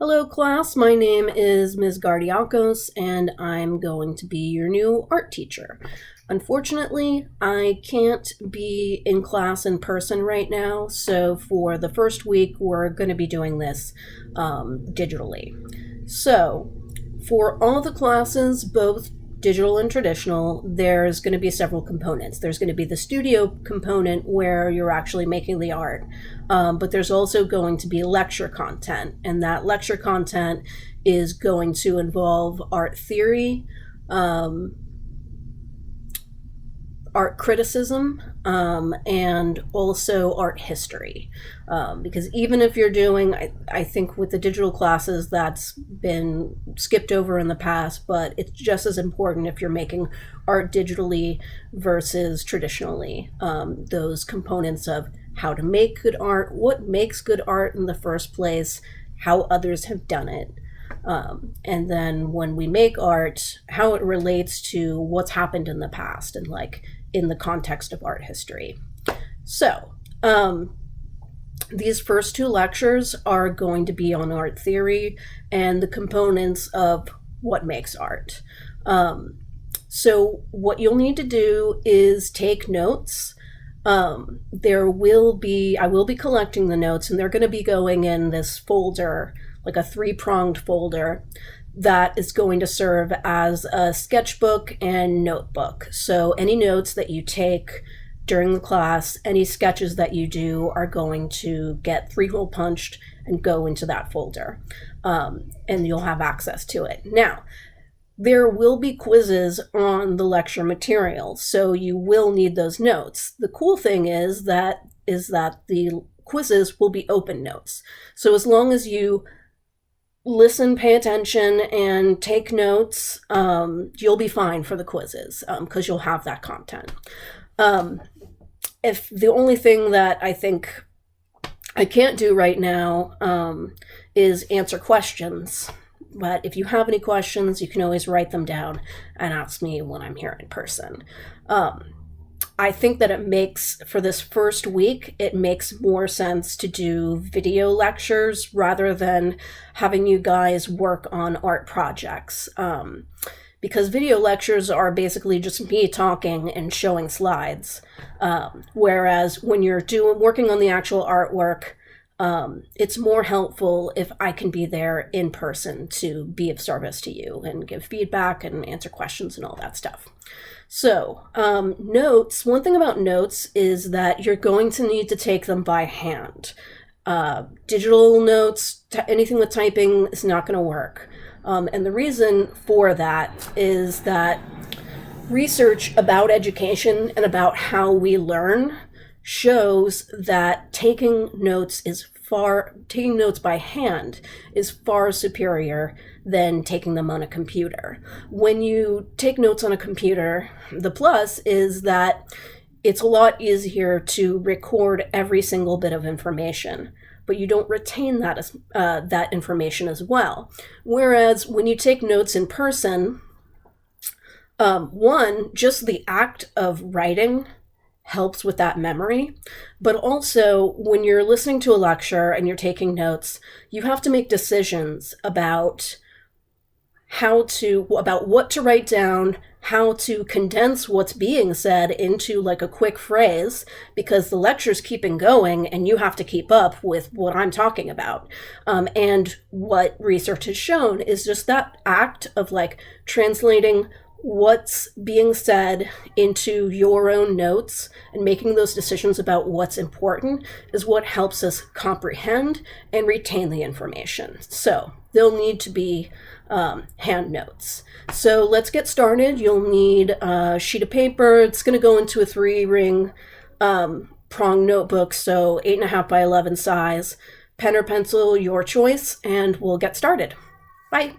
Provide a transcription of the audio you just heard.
Hello class, my name is Ms. Gardiakos and I'm going to be your new art teacher. Unfortunately, I can't be in class in person right now, so for the first week we're going to be doing this digitally. So for all the classes, both digital and traditional, there's going to be several components. There's going to be the studio component where you're actually making the art, but there's also going to be lecture content, and that lecture content is going to involve art theory, art criticism, and also art history. Because even if you're doing, I think with the digital classes that's been skipped over in the past, but it's just as important if you're making art digitally versus traditionally. Those components of how to make good art, what makes good art in the first place, how others have done it. And then when we make art, how it relates to what's happened in the past and like in the context of art history. So these first two lectures are going to be on art theory and the components of what makes art. So what you'll need to do is take notes. I will be collecting the notes, and they're going to be going in this folder, like a three-pronged folder that is going to serve as a sketchbook and notebook. So any notes that you take during the class, any sketches that you do are going to get three-hole punched and go into that folder, and you'll have access to it. Now, there will be quizzes on the lecture material, so you will need those notes. The cool thing is that the quizzes will be open notes. So as long as you listen, pay attention, and take notes, you'll be fine for the quizzes because you'll have that content. If the only thing that I think I can't do right now is answer questions. But if you have any questions, you can always write them down and ask me when I'm here in person. I think that it makes, for this first week, it makes more sense to do video lectures rather than having you guys work on art projects. Because video lectures are basically just me talking and showing slides. Whereas when you're working on the actual artwork, it's more helpful if I can be there in person to be of service to you and give feedback and answer questions and all that stuff. So notes, one thing about notes is that you're going to need to take them by hand. Digital notes, anything with typing is not going to work. And the reason for that is that research about education and about how we learn shows that taking notes by hand is far superior than taking them on a computer. When you take notes on a computer, the plus is that it's a lot easier to record every single bit of information, but you don't retain that information as well. Whereas when you take notes in person, one, just the act of writing helps with that memory, but also when you're listening to a lecture and you're taking notes, you have to make decisions about what to write down, how to condense what's being said into like a quick phrase, because the lecture's keeping going and you have to keep up with what I'm talking about. And what research has shown is just that act of like translating what's being said into your own notes and making those decisions about what's important is what helps us comprehend and retain the information. So they'll need to be hand notes. So let's get started. You'll need a sheet of paper. It's going to go into a 3-ring prong notebook, so 8.5 by 11 size. Pen or pencil, your choice, and we'll get started. Bye.